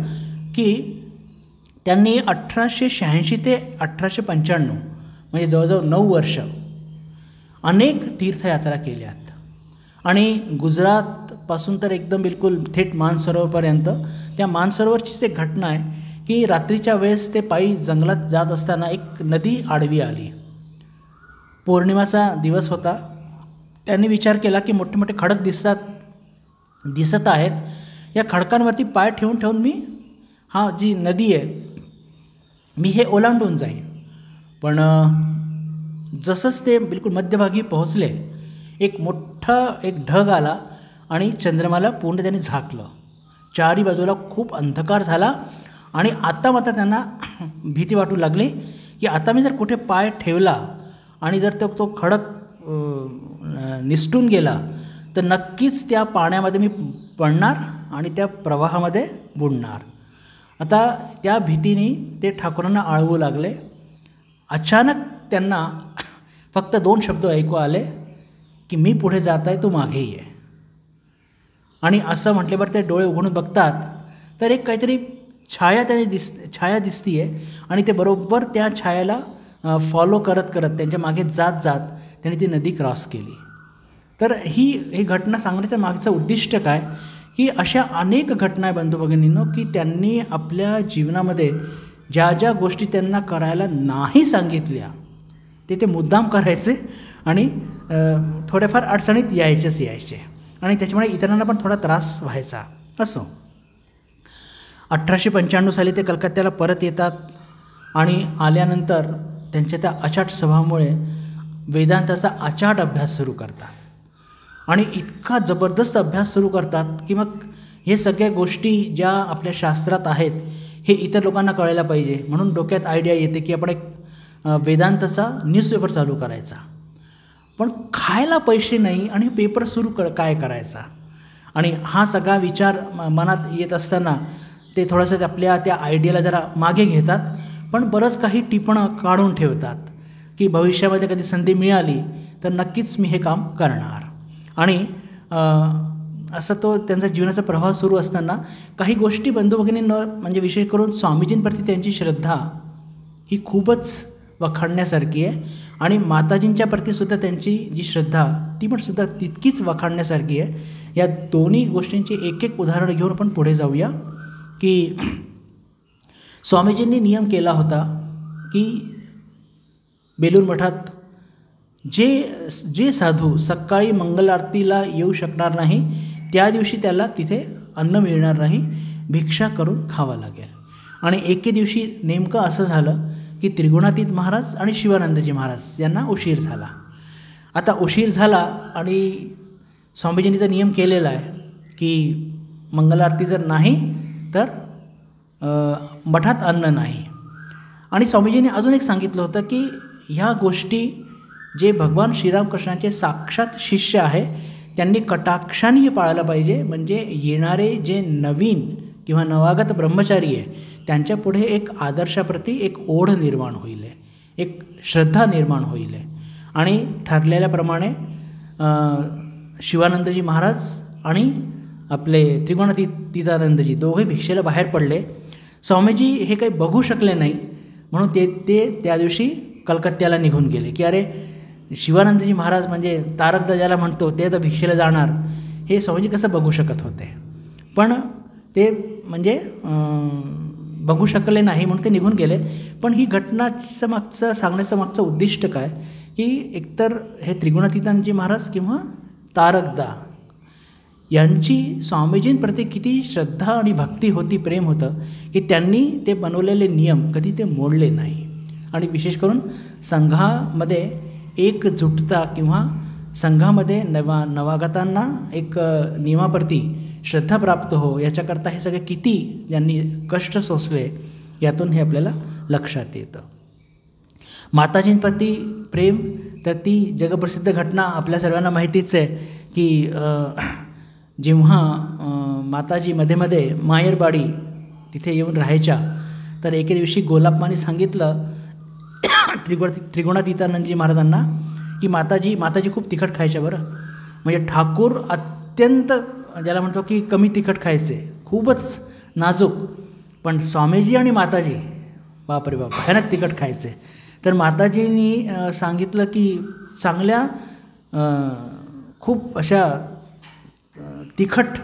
की त्यांनी 1886 ते 1895 म्हणजे जवळजवळ 9 वर्ष अनेक तीर्थयात्रा केल्यात आणि गुजरातपासून तर एकदम बिलकुल थेट मानसरोवरपर्यंत. त्या मानसरोवरचीच एक घटना आहे की रात्रीच्या वेळेस ते पायी जंगलात जात असताना एक नदी आडवी आली. पौर्णिमाचा दिवस होता. त्यांनी विचार केला की मोठे मोठे खडक दिसत आहेत, या खडकांवरती पाय ठेवून ठेवून मी जी नदी आहे मी हे ओलांडून जाईन. पण जसंच ते बिलकुल मध्यभागी पोहोचले, एक मोठा एक ढग आला आणि चंद्रमाला पूर्ण त्याने झाकलं. चारी बाजूला खूप अंधकार झाला आणि आता मात्र त्यांना भीती वाटू लागली की आता मी जर कुठे पाय ठेवला आणि जर तो खडक निसटून गेला तर नक्कीच त्या पाण्यामध्ये मी पडणार आणि त्या प्रवाहामध्ये बुडणार. आता त्या भीतीने ते ठाकूरांना आळवू लागले. अचानक त्यांना फक्त 2 शब्द ऐकू आले की मी पुढे जात आहे, तू मागे ये. आणि असं म्हटल्यावर ते डोळे उघडून बघतात तर एक काहीतरी छाया दिसती आहे आणि ते बरोबर त्या छायाला फॉलो करत त्यांच्या मागे जात त्यांनी ती नदी क्रॉस केली. तर ही घटना सांगण्याचं मागचं उद्दिष्ट काय की अशा अनेक घटना आहे बंधू भगिनींनो की त्यांनी आपल्या जीवनामध्ये ज्या ज्या गोष्टी त्यांना करायला नाही सांगितल्या ते मुद्दाम करायचे आणि थोड्याफार अडचणीत यायचे आणि त्याच्यामुळे इतरांना पण थोडा त्रास व्हायचा. असो, 1895 साली ते कलकत्त्याला परत येतात आणि आल्यानंतर त्यांच्या त्या अचाट स्वभावामुळे वेदांताचा अचाट अभ्यास सुरू करतात आणि इतका जबरदस्त अभ्यास सुरू करतात की मग हे सगळ्या गोष्टी ज्या आपल्या शास्त्रात आहेत हे इतर लोकांना कळायला पाहिजे. म्हणून डोक्यात आयडिया येते की आपण एक वेदांताचा न्यूजपेपर चालू करायचा. पण खायला पैसे नाही आणि पेपर सुरू काय करायचा. आणि हा सगळा विचार मनात येत असताना ते थोडंसं आपल्या त्या आयडियाला जरा मागे घेतात, पण बरंच काही टिपणं काढून ठेवतात की भविष्यामध्ये कधी संधी मिळाली तर नक्कीच मी हे काम करणार. आणि असं तो त्यांचा जीवनाचा प्रवाह सुरू असताना काही गोष्टी बंधू भगिनींना म्हणजे विशेष करून स्वामीजींप्रती त्यांची श्रद्धा ही खूपच वखाणण्यासारखी आहे आणि माताजींच्या प्रतीसुद्धा त्यांची जी श्रद्धा ती पण सुद्धा तितकीच वखाणण्यासारखी आहे. या दोन्ही गोष्टींची एक एक उदाहरण घेऊन आपण पुढे जाऊया की स्वामीजींनी नियम केला होता की बेलूर मठात जे साधू सकाळी मंगल आरतीला येऊ शकणार नाही त्या दिवशी त्याला तिथे अन्न मिळणार नाही, भिक्षा करून खावं लागेल. आणि एके दिवशी नेमकं असं झालं की त्रिगुणातीत महाराज आणि शिवानंदजी महाराज यांना उशीर झाला. आता उशीर झाला आणि स्वामीजींनी तर नियम केलेला आहे की मंगल आरती जर नाही तर मठात अन्न नाही. आणि स्वामीजींनी अजून एक सांगितलं होतं की ह्या गोष्टी जे भगवान श्रीरामकृष्णांचे साक्षात शिष्य आहे त्यांनी कटाक्षाने पाळायला पाहिजे. म्हणजे येणारे जे नवीन किंवा नवागत ब्रह्मचारी आहे त्यांच्यापुढे एक आदर्शाप्रती एक ओढ निर्माण होईल, एक श्रद्धा निर्माण होईल. आणि ठरलेल्याप्रमाणे शिवानंदजी महाराज आणि आपले त्रिगुणातीतानंदजी दोघे भिक्षेला बाहेर पडले. स्वामीजी हे काही बघू शकले नाही म्हणून ते त्या दिवशी कलकत्त्याला निघून गेले की अरे शिवानंदजी महाराज म्हणजे तारकदा ज्याला म्हणतो ते तर भिक्षेला जाणार, हे स्वामीजी कसं बघू शकत होते. पण ते म्हणजे बघू शकले नाही म्हणून ते निघून गेले. पण ही घटनाचं सांगण्याचं मागचं उद्दिष्ट काय की एकतर हे त्रिगुणातीतानंदजी महाराज किंवा तारकदा यांची स्वामीजींप्रती किती श्रद्धा आणि भक्ती होती, प्रेम होतं की त्यांनी ते बनवलेले नियम कधी ते मोडले नाही. आणि विशेष करून संघामध्ये एकजुटता किंवा संघामध्ये नवागतांना एक नियमाप्रती श्रद्धा प्राप्त हो याच्याकरता हे सगळे किती ज्यांनी कष्ट सोसले यातून हे आपल्याला लक्षात येतं. माताजींप्रती प्रेम तर ती जगप्रसिद्ध घटना आपल्या सर्वांना माहितीच आहे की जेव्हा माताजी मध्ये मायरबाडी तिथे येऊन राहायच्या तर एके दिवशी गोलाप्पांनी सांगितलं त्रिगुणातीतानंदजी महाराजांना की माताजी खूप तिखट खायच्या बरं. म्हणजे ठाकूर अत्यंत ज्याला म्हणतो की कमी तिखट खायचे, खूपच नाजूक. पण स्वामीजी आणि माताजी बापरे बाप भयानक तिखट खायचे. तर माताजींनी सांगितलं की चांगल्या खूप अशा तिखट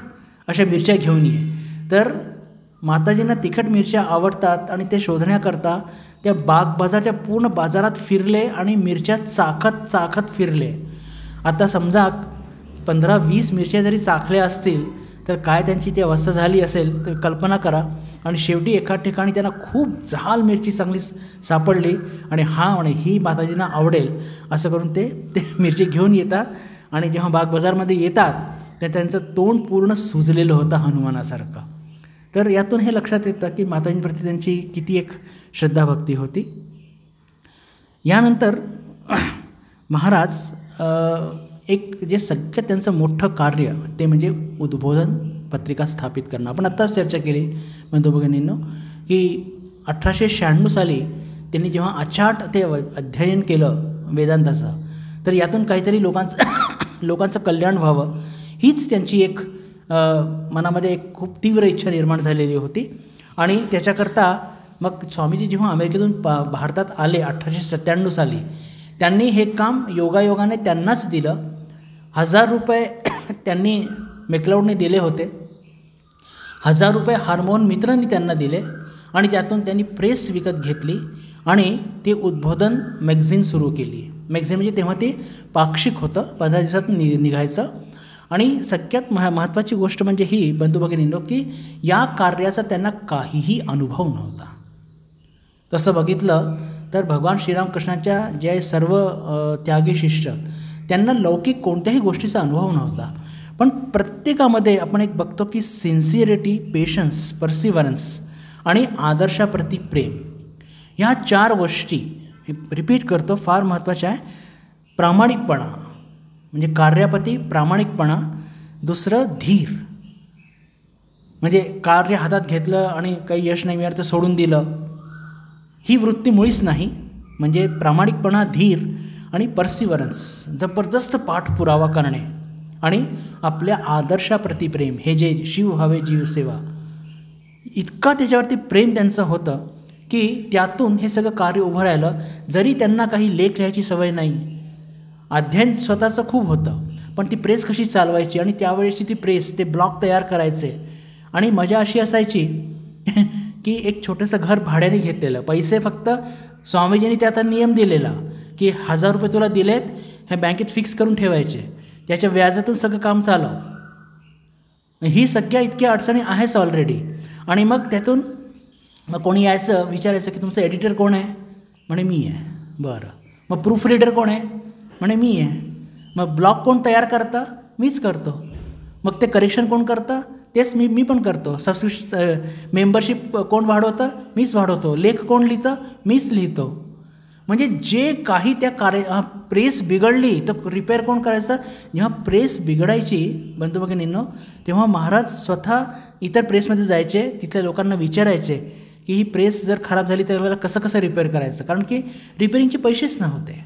अशा मिरच्या घेऊन ये. तर माताजींना तिखट मिरच्या आवडतात आणि ते शोधण्याकरता त्या बाजारच्या पूर्ण बाजारात फिरले आणि मिरच्या चाखत फिरले. आता समजा 15-20 मिरच्या जरी चाखल्या असतील तर काय त्यांची ती अवस्था झाली असेल तर कल्पना करा. आणि शेवटी एका ठिकाणी त्यांना खूप झाल मिरची चांगली सापडली आणि आणि ही माताजींना आवडेल असं करून ते मिरची घेऊन येतात. आणि जेव्हा बाजारमध्ये येतात तर त्यांचं तोंड पूर्ण सुजलेलं होतं हनुमानासारखं. तर यातून हे लक्षात येतं की माताजींप्रती त्यांची किती एक श्रद्धाभक्ती होती. यानंतर महाराज एक जे सगळ्यात त्यांचं मोठं कार्य ते म्हणजे उद्बोधन पत्रिका स्थापित करणं. आपण आत्ताच चर्चा केली बंधू भगिनींनो की 1896 साली त्यांनी जेव्हा अचाट ते अध्ययन केलं वेदांताचं, तर यातून काहीतरी लोकांचं कल्याण व्हावं हीच त्यांची एक मनामध्ये एक खूप तीव्र इच्छा निर्माण झालेली होती. आणि त्याच्याकरता मग स्वामीजी जेव्हा अमेरिकेतून भारतात आले 1897 साली, त्यांनी हे काम योगायोगाने त्यांनाच दिलं. 1000 रुपये त्यांनी मेकलाउडने दिले होते, 1000 रुपये हार्मोन मित्रांनी त्यांना दिले आणि त्यातून त्यांनी प्रेस विकत घेतली आणि ते उद्बोधन मॅगझिन सुरू केली. मॅगझिन म्हणजे तेव्हा ते पाक्षिक होतं, 15 दिवसात निघायचं. आणि सगळ्यात महत्त्वाची गोष्ट म्हणजे ही बंधू भगिनींनो की या कार्याचा त्यांना काहीही अनुभव नव्हता. तसं बघितलं तर भगवान श्रीरामकृष्णाच्या जे सर्व त्यागी शिष्य त्यांना लौकिक कोणत्याही गोष्टीचा अनुभव नव्हता, पण प्रत्येकामध्ये आपण एक बघतो की सिन्सिअरिटी, पेशन्स, परसिव्हरन्स आणि आदर्शाप्रती प्रेम, ह्या 4 गोष्टी रिपीट करतो फार महत्त्वाच्या आहे. प्रामाणिकपणा म्हणजे कार्याप्रती प्रामाणिकपणा, दुसरं धीर म्हणजे कार्य हातात घेतलं आणि काही यश नाही मिळालं तर सोडून दिलं, ही वृत्ती मुळीच नाही. म्हणजे प्रामाणिकपणा, धीर आणि परसिव्हरन्स, जबरदस्त पाठपुरावा करणे आणि आपल्या आदर्शाप्रती प्रेम, हे जे शिव व्हावे जीवसेवा, इतका त्याच्यावरती प्रेम त्यांचं होतं की त्यातून हे सगळं कार्य उभं राहिलं. जरी त्यांना काही लेख लिहायची सवय नाही, अध्ययन स्वतःचं खूप होतं, पण ती प्रेस कशी चालवायची आणि त्यावेळेची ती प्रेस, ते ब्लॉग तयार करायचे. आणि मजा अशी असायची की एक छोटंसं घर भाड्याने घेतलेलं, पैसे फक्त स्वामीजींनी त्यात नियम दिलेला की 1000 रुपये तुला दिलेत, हे बँकेत फिक्स करून ठेवायचे, त्याच्या व्याजातून सगळं काम चालव. ही सगळ्या इतक्या अडचणी आहेच ऑलरेडी. आणि मग त्यातून मग कोणी यायचं विचारायचं की तुमचं एडिटर कोण आहे, म्हणे मी आहे. बरं, मग प्रूफ रीडर कोण आहे, म्हणे मी आहे. मग ब्लॉग कोण तयार करतं, मीच करतो. मग ते करेक्शन कोण करतं, तेच मी पण करतो. मेंबरशिप कोण वाढवतं, मीच वाढवतो. लेख कोण लिहितं, मीच लिहितो. म्हणजे जे काही त्या प्रेस बिघडली तर रिपेअर कोण करायचं. जेव्हा प्रेस बिघडायची बंधू भगिनींनो, तेव्हा महाराज स्वतः इतर प्रेसमध्ये जायचे, तिथल्या लोकांना विचारायचे की ही प्रेस जर खराब झाली तर कसं रिपेअर करायचं, कारण की रिपेअरिंगचे पैसेच नव्हते.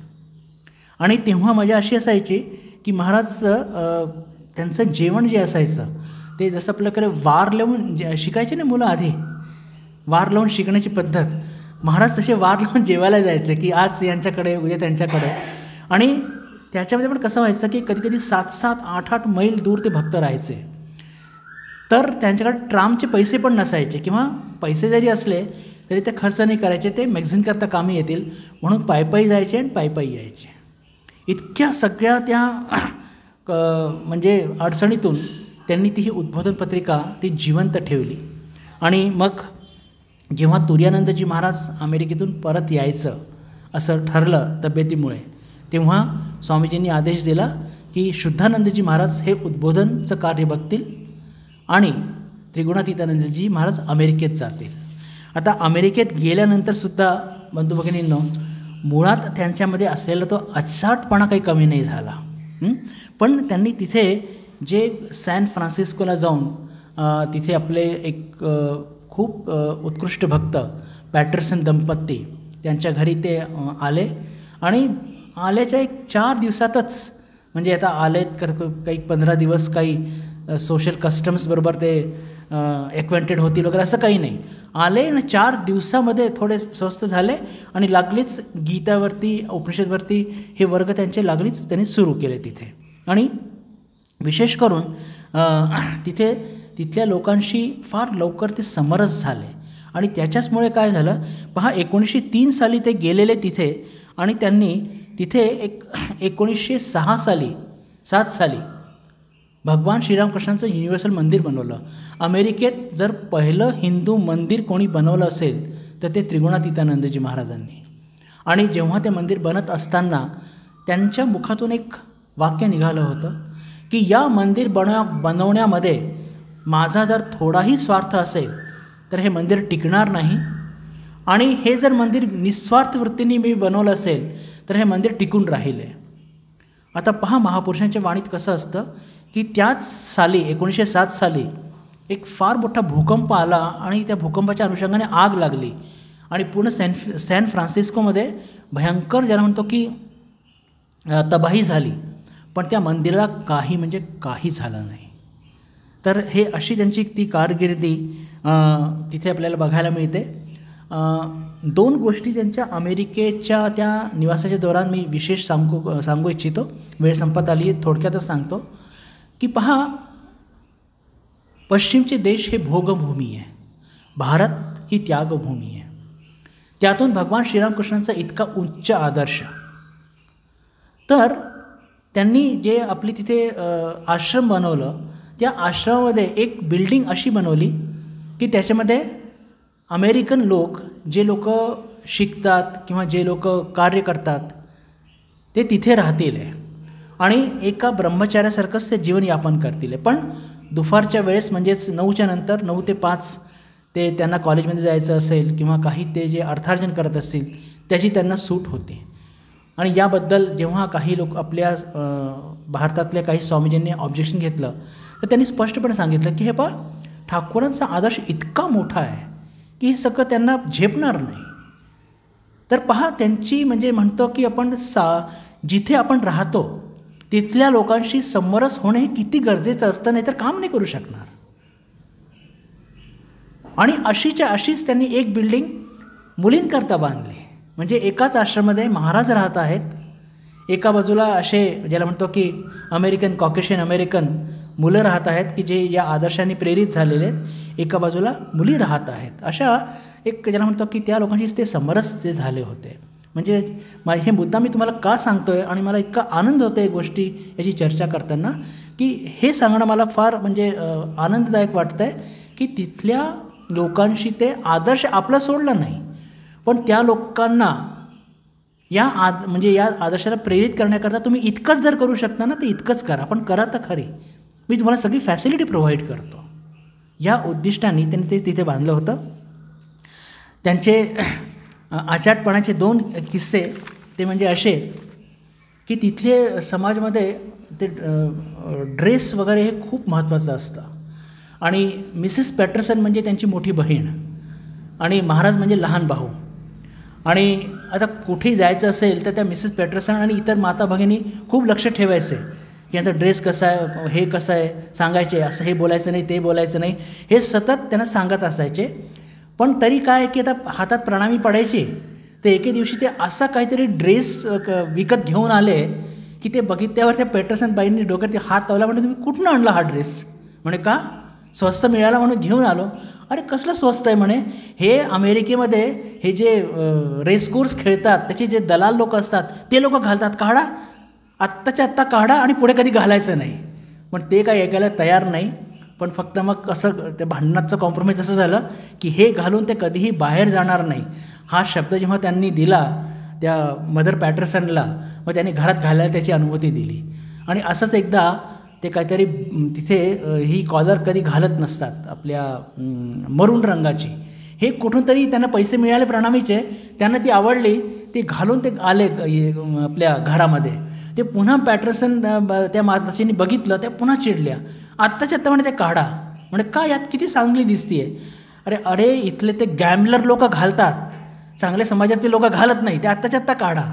आणि तेव्हा मजा अशी असायची की महाराज त्यांचं जेवण जे असायचं ते जसं आपल्याकडे वार लावून शिकायचे ना मुलं, आधी वार लावून शिकण्याची पद्धत, महाराज तसे वार लावून जेवायला जायचे की आज यांच्याकडे उद्या त्यांच्याकडे. आणि त्याच्यामध्ये पण कसं व्हायचं की कधीकधी 7-7, 8-8 मैल दूर ते भक्त राहायचे, तर त्यांच्याकडे ट्रामचे पैसे पण नसायचे किंवा पैसे जरी असले तरी ते खर्च नाही करायचे, ते मॅगझिन करता कामी येतील म्हणून पायी जायचे आणि पायी यायचे. इतक्या सगळ्या त्या म्हणजे अडचणीतून त्यांनी ती ही उद्बोधन पत्रिका ती जिवंत ठेवली. आणि मग जेव्हा तुर्यानंदजी महाराज अमेरिकेतून परत यायचं असं ठरलं तब्येतीमुळे, तेव्हा स्वामीजींनी आदेश दिला की शुद्धानंदजी महाराज हे उद्बोधनचं कार्य बघतील आणि त्रिगुणातीतानंदजी महाराज अमेरिकेत जातील. आता अमेरिकेत गेल्यानंतरसुद्धा बंधू भगिनींनो, मुळात त्यांच्यामध्ये असलेला तो अचाटपणा काही कमी नाही झाला. पण त्यांनी तिथे जे सॅन फ्रान्सिस्कोला जाऊन तिथे आपले एक खूप उत्कृष्ट भक्त पॅटरसन दंपती त्यांच्या घरी ते आले आणि आल्याच्या एक 4 दिवसातच, म्हणजे आता आलेत काही 15 दिवस काही सोशल कस्टम्स बरोबर ते एक्वेंटेड होतील वगैरे असं काही नाही. आले आणि 4 दिवसामध्ये थोडे स्वस्थ झाले आणि लागलीच गीतावरती उपनिषदवरती हे वर्ग त्यांचे लागलीच त्यांनी सुरू केले तिथे. आणि विशेष करून तिथल्या लोकांशी फार लवकर ते समरस झाले. आणि त्याच्याचमुळे काय झालं पहा, 1903 साली ते गेलेले तिथे आणि त्यांनी तिथे 1906 साली 7 साली भगवान श्रीरामकृष्णांचं युनिव्हर्सल मंदिर बनवलं. अमेरिकेत जर पहिलं हिंदू मंदिर कोणी बनवलं असेल तर ते त्रिगुणातीतानंदजी महाराजांनी. आणि जेव्हा ते मंदिर बनत असताना त्यांच्या मुखातून एक वाक्य निघालं होतं की या मंदिर बनवण्यामध्ये माझा जर थोडाही स्वार्थ असेल तर हे मंदिर टिकणार नाही, आणि हे जर मंदिर निस्वार्थ वृत्तीने मी बनवलं असेल तर हे मंदिर टिकून राहिले. आता पहा महापुरुषांच्या वाणीत कसं असतं की त्याच साली 1907 साली एक फार मोठा भूकंप आला आणि त्या भूकंपाच्या अनुषंगाने आग लागली आणि पूर्ण सॅन फ्रान्सिस्कोमध्ये भयंकर ज्याला म्हणतो की तबाही झाली, पण त्या मंदिराला काही म्हणजे काही झालं नाही. तर हे अशी त्यांची ती कारकिर्दी तिथे आपल्याला बघायला मिळते. 2 गोष्टी त्यांच्या अमेरिकेच्या त्या निवासाच्या दौरान मी विशेष सांगू इच्छितो. वेळ संपत आली आहे, थोडक्यातच सांगतो की पहा, पश्चिमचे देश हे भोगभूमी आहे, भारत ही त्यागभूमी आहे. त्यातून भगवान श्रीरामकृष्णांचा इतका उच्च आदर्श. तर त्यांनी जे आपली तिथे आश्रम बनवलं, त्या आश्रमामध्ये एक बिल्डिंग अशी बनवली की त्याच्यामध्ये अमेरिकन लोक, जे लोक शिकतात किंवा जे लोक कार्य करतात ते तिथे राहतील आणि एका ब्रह्मचार्यासारखंच ते जीवनयापन करतील. पण दुपारच्या वेळेस म्हणजेच 9च्या नंतर 9 ते 5 ते त्यांना कॉलेजमध्ये जायचं असेल किंवा काही ते जे अर्थार्जन करत असतील त्याची त्यांना सूट होते. आणि याबद्दल जेव्हा काही लोक आपल्या भारतातल्या काही स्वामीजींनी ऑब्जेक्शन घेतलं तर त्यांनी स्पष्टपणे सांगितलं की हे पहा, ठाकूरांचा आदर्श इतका मोठा आहे की हे सगळं त्यांना झेपणार नाही. तर पहा, त्यांची म्हणजे म्हणतो की आपण जिथे आपण राहतो तिथल्या लोकांशी समरस होणे हे किती गरजेचं असतं, नाही तर काम नाही करू शकणार. आणि अशीच त्यांनी एक बिल्डिंग मुलींकरता बांधली. म्हणजे एकाच आश्रमामध्ये महाराज राहत आहेत, एका बाजूला असे ज्याला म्हणतो की अमेरिकन कॉकेशियन अमेरिकन मुलं राहत आहेत की जे या आदर्शाने प्रेरित झालेले आहेत, एका बाजूला मुली राहत आहेत. अशा एक ज्याला म्हणतो की त्या लोकांशी ते समरस ते झाले होते. म्हणजे हे मुद्दा मी तुम्हाला का सांगतो आहे आणि मला इतका आनंद होतो आहे गोष्टी याची चर्चा करताना की हे सांगणं मला फार म्हणजे आनंददायक वाटतं आहे की तिथल्या लोकांशी ते आदर्श आपला सोडला नाही, पण त्या लोकांना म्हणजे या आदर्शाला प्रेरित करण्याकरता तुम्ही इतकंच जर करू शकता ना, तर इतकंच करा, पण करा तर खरी. मी तुम्हाला सगळी फॅसिलिटी प्रोव्हाइड करतो. या उद्दिष्टाने त्यांनी ते तिथे बांधलं होतं. त्यांचे आचाटपणाचे 2 किस्से ते म्हणजे असे की तिथले समाजामध्ये ते ड्रेस वगैरे हे खूप महत्त्वाचं असतं. आणि मिसेस पॅटरसन म्हणजे त्यांची मोठी बहीण आणि महाराज म्हणजे लहान भाऊ. आणि आता कुठेही जायचं असेल तर त्या मिसेस पॅटरसन आणि इतर माता भगिनी खूप लक्ष ठेवायचे की यांचा ड्रेस कसा आहे, हे कसं आहे, सांगायचे असं हे बोलायचं नाही, ते बोलायचं नाही, हे सतत त्यांना सांगत असायचे. पण तरी काय की आता हातात प्रणामी पडायची, तर एके दिवशी ते असा काहीतरी ड्रेस विकत घेऊन आले की ते बघितल्यावर त्या पॅटरसन बाईंनी डोक्यात हात लावला. म्हणजे तुम्ही कुठून आणला हा ड्रेस? म्हणे का, स्वस्त मिळाला म्हणून घेऊन आलो. अरे कसलं स्वस्त आहे म्हणे, हे अमेरिकेमध्ये हे जे रेसकोर्स खेळतात त्याचे जे दलाल लोक असतात ते लोक घालतात, काढा आत्ताच्या आत्ता काढा आणि पुढे कधी घालायचं नाही. पण ते काही ऐकायला तयार नाही. पण फक्त मग असं त्या भांडणाचं कॉम्प्रोमाइज असं झालं की हे घालून ते कधीही बाहेर जाणार नाही. हा शब्द जेव्हा त्यांनी दिला त्या मदर पॅटरसनला, मग त्यांनी घरात घालायला त्याची अनुमती दिली. आणि असंच एकदा ते काहीतरी तिथे ही कॉलर कधी घालत नसतात आपल्या मरून रंगाची, हे कुठून तरी त्यांना पैसे मिळाले प्रणामीचे, त्यांना ती आवडली, ते घालून ते आले आपल्या घरामध्ये. ते पुन्हा पॅटरसन त्या माताजींनी बघितलं, त्या पुन्हा चिडल्या. आत्ताच्या आत्ता म्हणे ते काढा. म्हणे का, यात किती चांगली दिसतीये. अरे इथले ते गॅम्बलर लोक घालतात, चांगल्या समाजातले लोक घालत नाही, ते आत्ताच्या आत्ता काढा.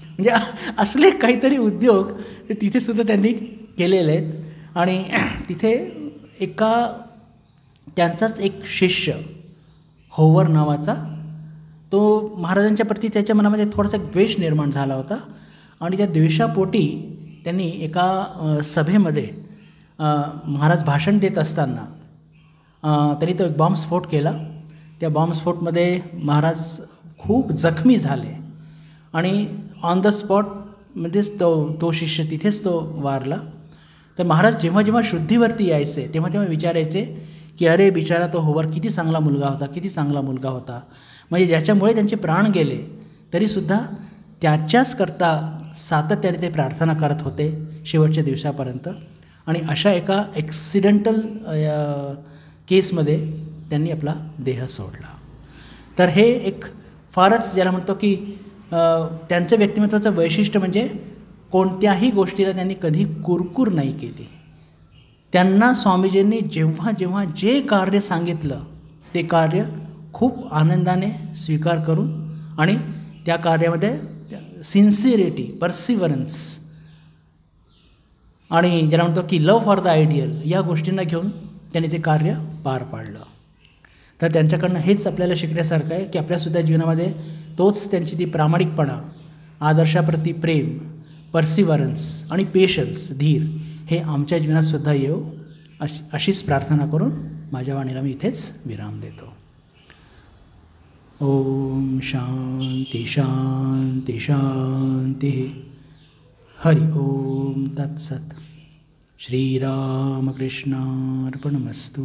म्हणजे असले काहीतरी उद्योग ते तिथेसुद्धा त्यांनी केलेले आहेत. आणि तिथे एका त्यांचाच एक शिष्य होवर नावाचा, तो महाराजांच्या प्रती त्याच्या मनामध्ये थोडासा द्वेष निर्माण झाला होता आणि त्या द्वेषापोटी त्यांनी एका सभेमध्ये महाराज भाषण देत असताना त्यांनी तो एक बॉम्बस्फोट केला. त्या बॉम्बस्फोटमध्ये महाराज खूप जखमी झाले आणि ऑन द स्पॉटमध्येच तो शिष्य तिथेच तो वारला. तर महाराज जेव्हा जेव्हा शुद्धीवरती यायचे तेव्हा तेव्हा विचारायचे की अरे बिचारा तो होवर किती चांगला मुलगा होता, किती चांगला मुलगा होता. म्हणजे ज्याच्यामुळे त्यांचे प्राण गेले तरीसुद्धा त्याच्याच करता सातत्याने ते प्रार्थना करत होते शेवटच्या दिवसापर्यंत. आणि अशा एका ॲक्सिडेंटल केसमध्ये त्यांनी आपला देह सोडला. तर हे एक फारच ज्याला म्हणतो की त्यांचं व्यक्तिमत्वाचं वैशिष्ट्य म्हणजे कोणत्याही गोष्टीला त्यांनी कधी कुरकुर नाही केली. त्यांना स्वामीजींनी जेव्हा जेव्हा जे कार्य सांगितलं ते कार्य खूप आनंदाने स्वीकार करून आणि त्या कार्यामध्ये सिन्सिरिटी, पर्सिवरन्स आणि ज्याला म्हणतो की लव फॉर द आयडियल या गोष्टींना घेऊन त्यांनी ते कार्य पार पाडलं. तर त्यांच्याकडनं हेच आपल्याला शिकण्यासारखं आहे की आपल्यासुद्धा जीवनामध्ये तोच त्यांची ती प्रामाणिकपणा, आदर्शाप्रती प्रेम, पर्सिवरन्स आणि पेशन्स, धीर हे आमच्या जीवनातसुद्धा येऊ अशीच प्रार्थना करून माझ्या वाणीला मी इथेच विराम देतो. ओम शांती शांती शांती. हरि ओम तत्सत. श्रीरामकृष्णार्पणमस्तु.